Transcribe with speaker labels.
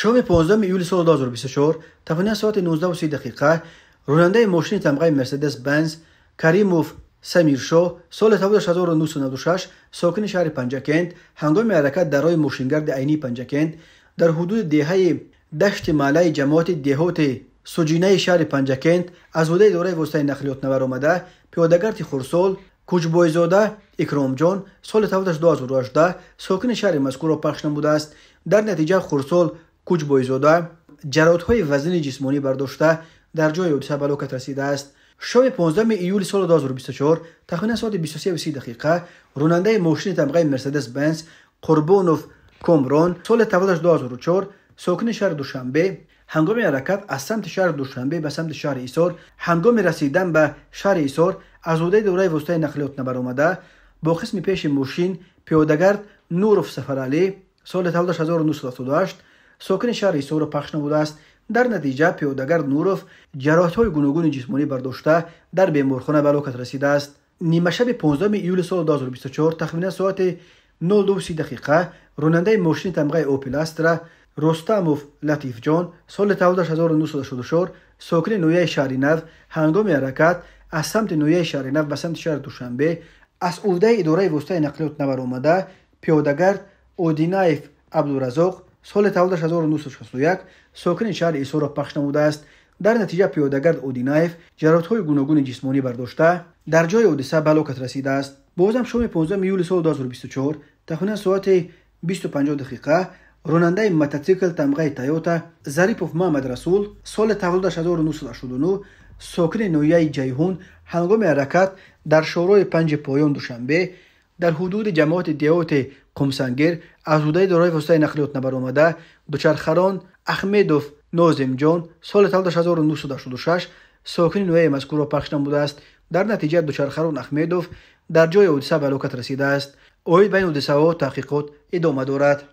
Speaker 1: شام 15 ایول سال 2024 تقریبا ساعت 19:30 راننده ماشین تمغه مرسدس بنز کریموف سمیرشاه سال 1996 ساکن شهر پنجکند هنگام حرکت در راه ماشینگرد عینی پنجکند در حدود دهه دشت مالای جماعت دهات سوجینه شهر پنجکند از حوزه اداره واسطه نقلیات نبر آمده پیادهگرد خرسال کوچبویزاده اکرام جان سال 2018 ساکن شهر مذکور را پخش نموده است. در نتیجه خرسال کوچبویزاده جراحت‌های وزن جسمانی برداشته در جای حادثه به هلاکت رسیده است. شام 15 ایول سال 2024 تقریبا ساعت 23:30 راننده ماشین تمغه مرسدس بنز قربانوف کامران سال 2004 ساکن شهر دوشنبه هنگام حرکت از سمت شهر دوشنبه به سمت شهر ایسار هنگام رسیدن به شهر ایسار از حوزه دوره واسطه نقلیات نبر آمده با قسم پیش ماشین پیادهگرد نوروف سفرعلی سال 1978 ساکن شهر ایسار را پخش نموده است. در نتیجه پیادهگرد نوروف جراحت‌های گوناگون جسمانی برداشته در بیمارخانه به هلاکت رسیده است. نیمه شب 15 ایول سال 2024 تقریبا ساعت 02:30 راننده ماشین تمغه اوپل استرا رستموف لطیف جان سال 1964 ساکن نویه شهر نو هنگام حرکت از سمت نویه شهر نو به سمت شهر دوشنبه از عهده اداره واسطه نقلیات نبر آمده پیادهگرد اودینایف عبدالرزاق سال 1961 ساکن شهر ایسار را پخش نموده است. در نتیجه پیادهگرد اودینایف جراحت‌های گوناگون جسمانی برداشته در جای حادثه به هلاکت رسیده است. بازم شام 15 ایول سال 2024 تقریبا ساعت 20:50 راننده موتورسیکل تمغه تویوتا ظریفوف محمد رسول سال 1989 ساکن نویه جیهون هنگام حرکت در شورای 5 پایان دوشنبه در حدود جماعت دهات قمسنگر از حوزه دارای واسطه نقلیات نبر آمده دوچرخران احمدوف ناظم جان سال 1966 ساکن نویه مذکور را پخش نموده است. در نتیجه دوچرخران احمدوف در جای حادثه به هلاکت رسیده است. اوید بین حادثه و تحقیقات ادامه دارد.